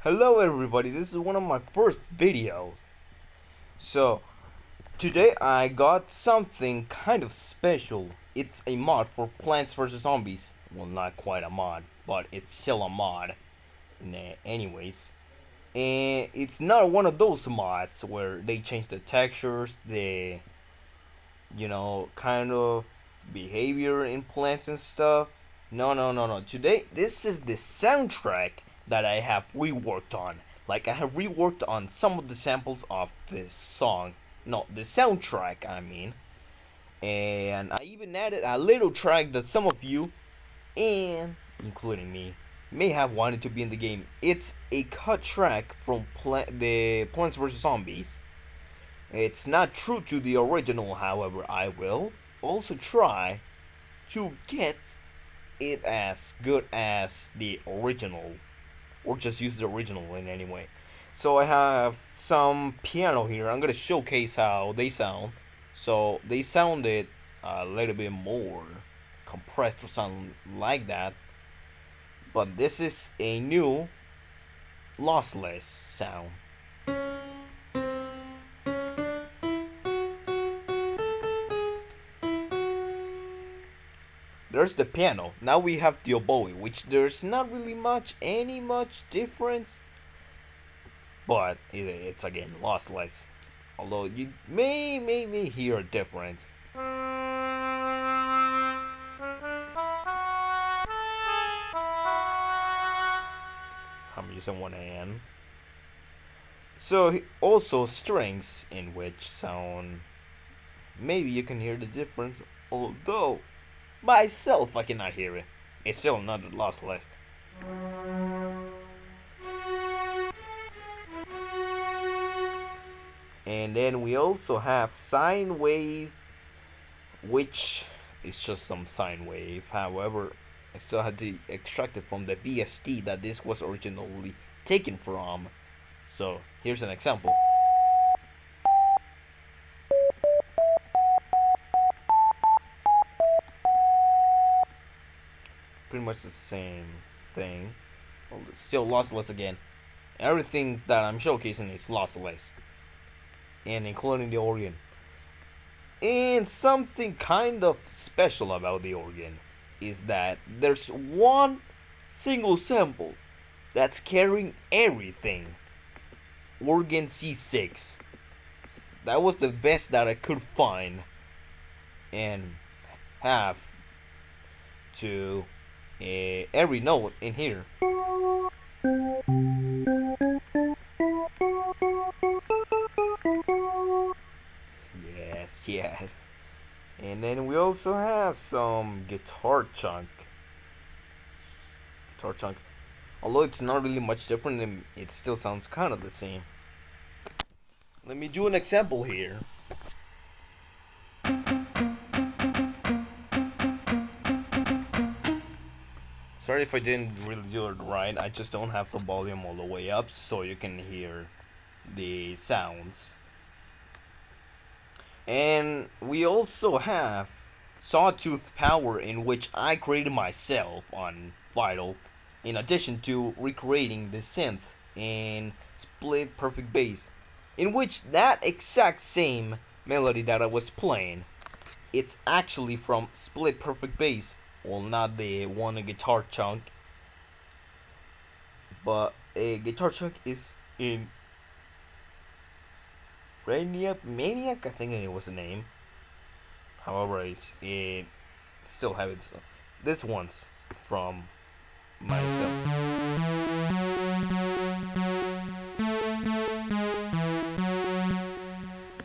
Hello everybody, this is one of my first videos. So, today I got something kind of special. It's a mod for Plants vs Zombies. Well, not quite a mod, but it's still a mod. Anyways, and it's not one of those mods where they change the textures, the kind of behavior in plants and stuff. No, no, no, no. Today, this is the soundtrack that I have reworked on. Like, I have reworked on some of the samples of this song. No, the soundtrack, I mean. And I even added a little track that some of you, and including me, may have wanted to be in the game. It's a cut track from the Plants vs. Zombies. It's not true to the original, however, I will also try to get it as good as the original, or just use the original in any way. So I have some piano here. I'm gonna showcase how they sound. So they sounded a little bit more compressed or something like that. But this is a new lossless sound. There's the piano. Now we have the oboe, which there's not really much difference, but it's again lossless. Although you may hear a difference. I'm using one hand. So also strings in which sound. Maybe you can hear the difference, although myself I cannot hear it. It's still not lossless. And then we also have sine wave, which is just some sine wave. However, I still had to extract it from the VST that this was originally taken from. So here's an example. Pretty much the same thing. Well, it's still lossless again. Everything that I'm showcasing is lossless, and including the organ. And something kind of special about the organ is that there's one single sample that's carrying everything. Organ C6. That was the best that I could find and have to every note in here. Yes, yes. And then we also have some guitar chunk. Guitar chunk. Although it's not really much different, it still sounds kind of the same. Let me do an example here. Sorry if I didn't really do it right. I just don't have the volume all the way up so you can hear the sounds. And we also have Sawtooth Power, in which I created myself on Vital, in addition to recreating the synth in Split Perfect Bass, in which that exact same melody that I was playing, it's actually from Split Perfect Bass. Well, not the one guitar chunk, but a guitar chunk is in Maniac, I think it was the name. However, it still have it. This one's from myself.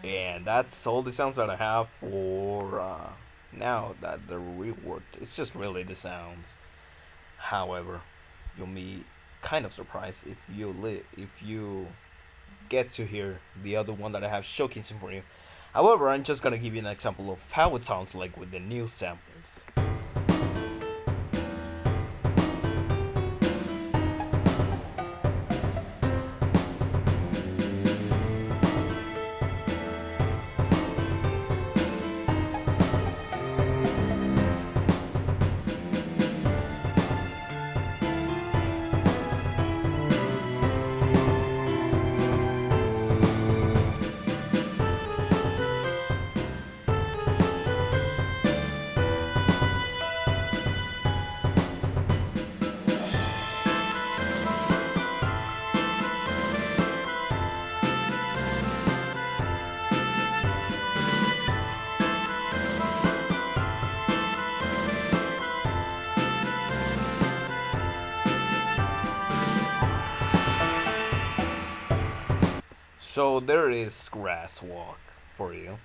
And that's all the sounds that I have for now that they're reworked. It's just really the sounds. However, you'll be kind of surprised if you get to hear the other one that I have showcasing for you. However, I'm just gonna give you an example of how it sounds like with the new samples. So there is Grass Walk for you.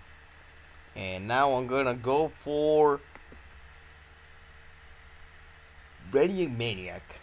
And now I'm gonna go for Radio Maniac.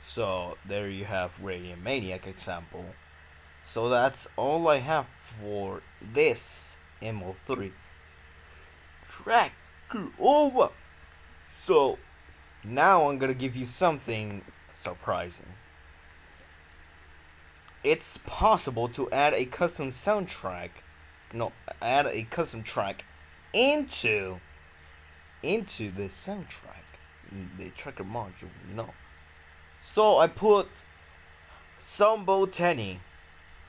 So there you have Radio Maniac example. So that's all I have for this MO3 track over. So now I'm gonna give you something surprising. It's possible to add a custom soundtrack, no, add a custom track into the soundtrack, the tracker module. No. So I put Sambo Tenny.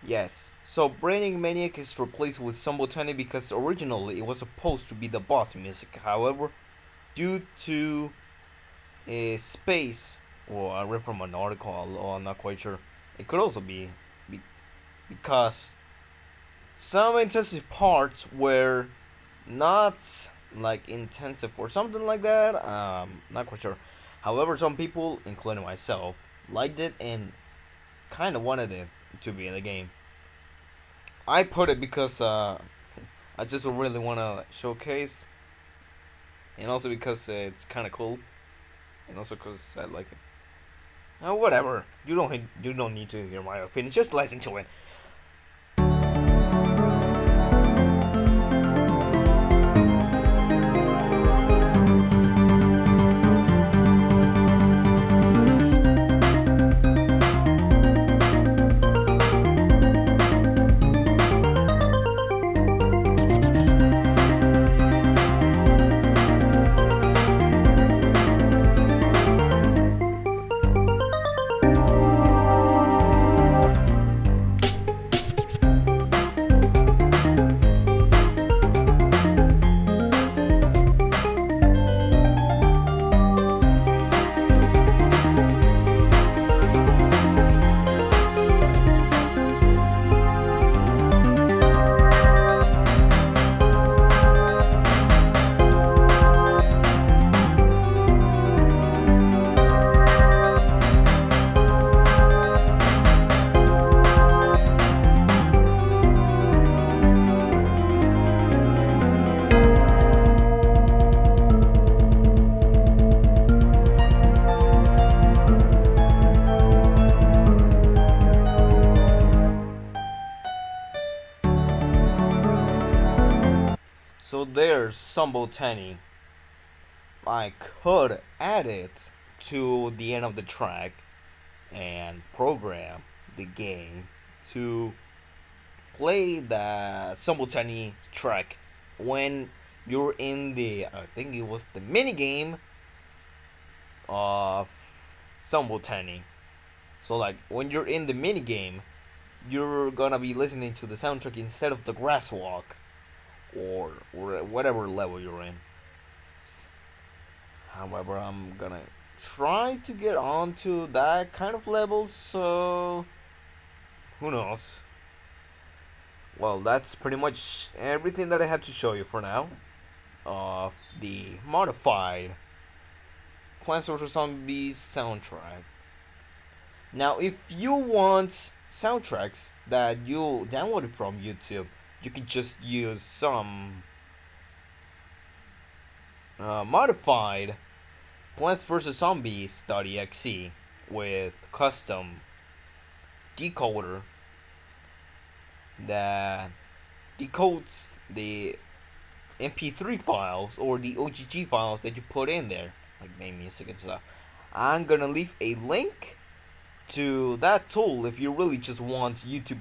Yes. So Braining Maniac is replaced with Sambo Tenny because originally it was supposed to be the boss music. However, due to a space, well, I read from an article, although I'm not quite sure. It could also be because some intensive parts were not like intensive or something like that. Not quite sure. However, some people, including myself, liked it and kind of wanted it to be in the game. I put it because I just really want to showcase, and also because it's kind of cool, and also because I like it. Whatever. You don't need to hear my opinion. Just listen to it. So there's Sambo Tenny. I could add it to the end of the track and program the game to play the Sambo Tenny track when you're in the, I think it was the mini game of Sambo Tenny. So like when you're in the mini game, you're gonna be listening to the soundtrack instead of the grass walk or whatever level you're in. However, I'm gonna try to get onto that kind of level, so who knows. Well, that's pretty much everything that I have to show you for now of the modified Plants vs Zombies soundtrack. Now, if you want soundtracks that you downloaded from YouTube, you can just use some modified Plants vs Zombies.exe with custom decoder that decodes the MP3 files or the OGG files that you put in there, like main music and stuff. I'm gonna leave a link to that tool if you really just want YouTube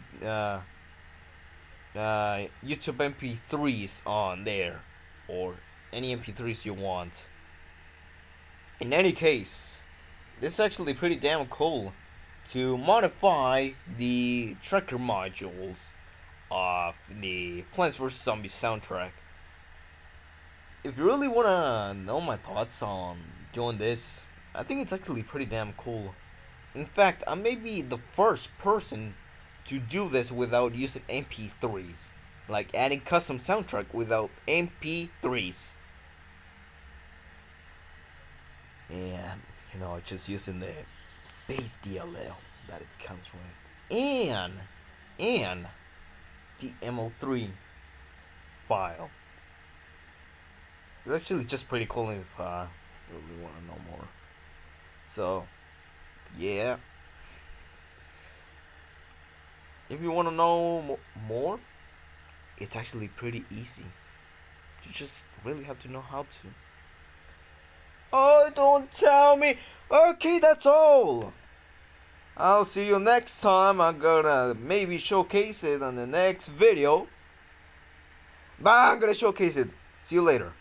MP3s on there, or any MP3s you want. In any case, this is actually pretty damn cool to modify the tracker modules of the Plants vs Zombies soundtrack. If you really wanna know my thoughts on doing this, I think it's actually pretty damn cool. In fact, I may be the first person to do this without using MP3s, like adding custom soundtrack without MP3s. And just using the base DLL that it comes with, and the MO3 file. It's actually just pretty cool if I really want to know more. So, yeah. If you want to know more, it's actually pretty easy. You just really have to know how to. Oh, don't tell me. Okay, that's all. I'll see you next time. I'm gonna maybe showcase it on the next video. But I'm gonna showcase it. See you later.